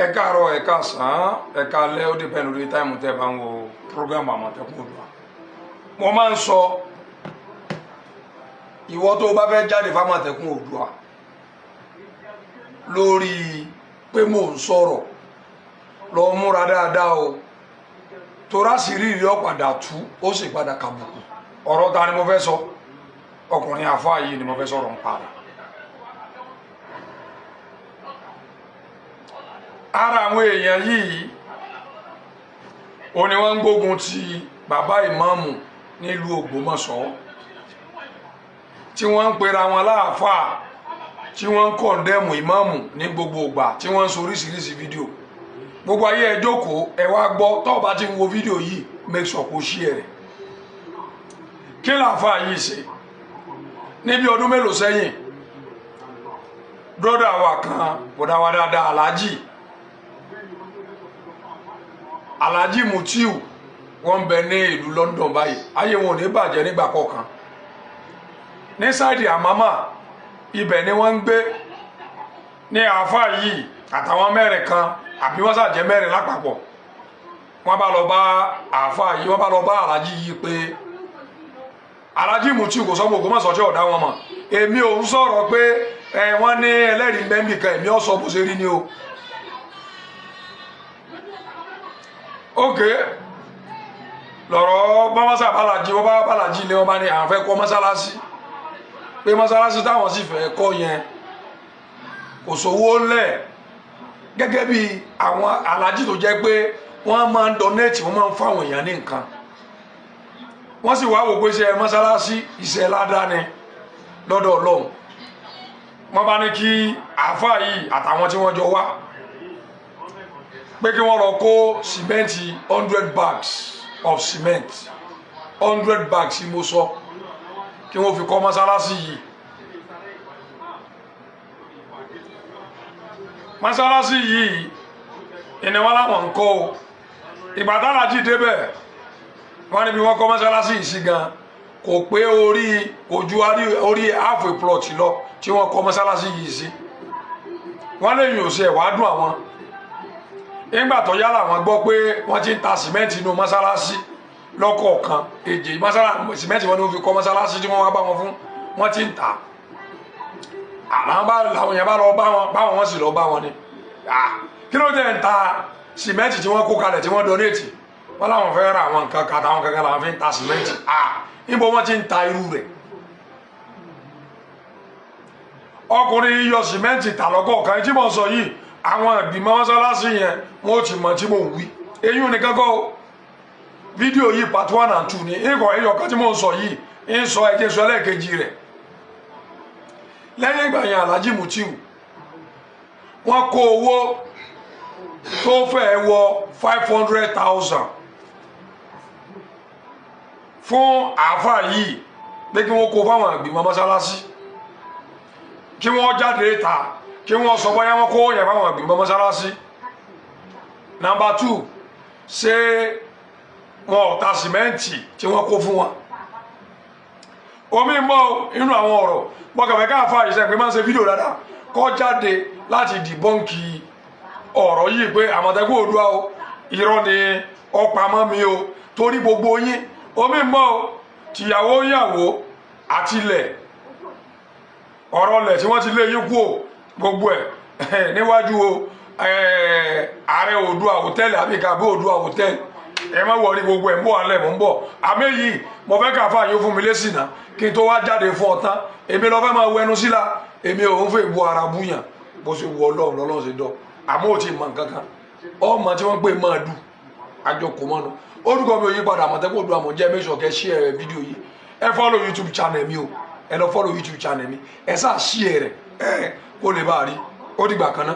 ẹ káàárọ̀ ẹ káàsán ẹ káalẹ́ ó depend lórí táìmù tẹ́ bá ń wo program Àmọ̀tẹ́kùn Oòduà. Mo máa ń sọ ìwọ tó bá fẹ́ jáde f'Àmọ̀tẹ́kùn Oòduà lórí pé mò ń sọ̀rọ̀ lọ múra dáadáa o torá sì rí ìrí ọ̀padà tú ó sì padà kàbùkù. Ọ̀rọ̀ ta ni mo fẹ́ sọ? Ọkùnrin àfáà yìí ni mo fẹ́ sọ̀rọ̀ ń para. Ara àwọn èèyàn yìí ó ní wọ́n ń gbógun ti bàbá ìmáàmù nílùú Ògbómọ̀ṣọ́ tí wọ́n ń pera wọn láàfáà tí wọ́n ń kọ̀ndẹ́mù ìmáàmù ní gbogbo ìgbà tí wọ́n ń sọ oríṣiríṣi fídíò. Gbogbo ayé ẹ jókòó ẹ wá gbọ́ tó bá ti ń wo fídíò yìí make sure kó share rẹ̀. Kí làáfáà yìí ṣe? Níbi ọdún mélòó sẹ́yìn brọ́dà wa kan bọ̀dá wa dáadáa Alhaji Mutiu wọ́n bẹ ní ìlú London báyìí, ayé wọn ò ní bàjẹ́ nígbà kọ̀ọ̀kan. Ní sáìdì Àmámà ibẹ̀ ni wọ́n ń gbé ní àáfàá yìí àtàwọn mẹ́rin kan àbí wọ́n ṣàjẹ́ mẹ́rin lápapọ̀. Wọ́n bá lọ bá àáfàá yìí, wọ́n bá lọ bá Alhaji yìí pé Alhaji Mutiu kò sọ́mọ Ògbómọ̀ṣọ́ tí ọ̀dá wọn mọ̀. Èmi ò ń sọ̀rọ̀ pé wọ́n ní ẹlẹ́rìí mẹ́mbì kan, èmi ò sọ bó ṣe rí ni o. Okay, lọ́rọ̀ bá mọ́sá bàlájì wọ́n bá bàlájì ilé wọn bá ní àwọn fẹ́ kọ́ mọ́sálásí pé mọ́sálásí táwọn sì fẹ́ kọ́ yẹn kò sówó ńlẹ̀, gẹ́gẹ́ bí àwọn alájì tó jẹ́ pé wọ́n máa ń donate, wọ́n máa ń fáwọn èèyàn ní nǹkan. Wọ́n sì wá wò pé ṣe mọ́sálásí iṣẹ́ ládàáni lọ́dọ̀ Ọlọ́run. Wọ́n bá ní kí àáfàá yìí àtàwọn tí wọ́n jọ wá pé kí wọ́n lọ kó sìmẹ́ǹtì 100 bags of cement 100 bags mo sọ kí wọ́n fi kọ́ mọ́sálásí yìí. Mọ́sálásí yìí ìní wọn láwọn ń kọ́ o. Ìgbà t'Álàjì débẹ̀ wọ́n níbi wọ́n kọ́ mọ́sálásí yìí sí gan kò pé orí half a plot lọ tí wọ́n kọ́ mọ́sálásí yìí sí. Wọ́n lè yìn òsì ẹ̀wà dùn àwọn. Nígbà tó yá làwọn gbọ́ pé wọ́n ti ń ta sìmẹ́ǹtì inú mọ́sálásí lọ́kọ̀ọ̀kan èjì sìmẹ́ǹtì wọn ni wọ́n fi kọ́ mọ́sálásí tí wọ́n wá bá wọn fún wọ́n ti ń ta. Làwọn yẹn bá lọ báwọn wọ́n sì lọ bá wọn ni. Kí ló dé ń ta sìmẹ́ǹtì tí wọ́n kó kalẹ̀ tí wọ́n donate? Wọ́n láwọn fẹ́ ra àwọn nǹkan kan àtàwọn kankan làwọn fi ń ta sìmẹ́ǹtì. Níbo wọ́n ti ń ta irú rẹ̀? Ọkùnrin yọ sìmẹ́ǹtì tà lọ́kọ̀ọ̀kan tí mo sọ yìí àwọn ìgbìmọ̀ mọ́sálásí yẹn wọ́n ti mọ̀ tí mo wí. Èyí ò ní kankan o. Fídíò yìí part 1 and 2 ni ikọ̀ ẹyọ kan tí mo ń sọ yìí ń sọ ẹjẹ́ sọ ẹlẹ́ẹ̀kejì rẹ̀. Lẹ́yìn ìgbà yẹn Alhaji Mutiu wọ́n kó owó tó fẹ́ wọ 500,000 fún àáfàá yìí pé kí wọ́n kó fáwọn ìgbìmọ̀ mọ́sálásí kí wọ́n jáde ta kí wọ́n sọ bóyá wọ́n kó yẹ̀ fáwọn ìgbìmọ̀ mọ́sálásí. Number 2, ṣé wọn ò ta sìmẹ́ǹtì tí wọ́n kó fún wọn? Omi ń bọ̀ inú àwọn ọ̀rọ̀ pọ̀kẹ̀fẹ̀ káàfà ìṣẹ́ pé máa ń ṣe fídíò dáadáa kọ́ jáde láti dìbọ́ǹkì ọ̀rọ̀ yìí pé Àmọ̀tẹ́kùn Oòduà o irọ́ ni ọ̀pamọ́ mi o torí gbogbo yín. Omi ń bọ̀ tìyàwó yàwó àtilẹ̀ ọ̀rọ̀ lẹ̀ tí wọ́n ti lé yín kú o gbogbo ẹ̀ níwájú ààrẹ Oòduà hòtẹ́ẹ̀lì àbíkà bí Oòduà hòtẹ́ẹ̀lì. Ẹ má wọrí gbogbo ẹ̀ ń bọ̀ alẹ́ mò ń bọ̀. Àmì yìí mo fẹ́ káfà yóò fún mi lésì náà kí n tó wá jáde fún ọtán. Èmi lọ fẹ́ máa wẹnu síla, èmi ò ń fẹ́ bu ara búyàn bó ṣe wọ Ọlọ́run lọ́lọ́run ṣe dọ́. Àmọ́ ò tí ì mọ nǹkan kan ọmọ tí wọ́n pè máa dù àjọkò mọ́nu. Orúkọ mi ò yí padà Àmọ̀tẹ́kùn Oòduà mọ̀ jẹ́ make sure kẹ́ share fídíò yìí. Ẹ follow YouTube channel mi o, ẹ lọ follow YouTube channel mi, ẹ sá share rẹ̀ kó lè bá a rí. Ó dìgbà kan náà.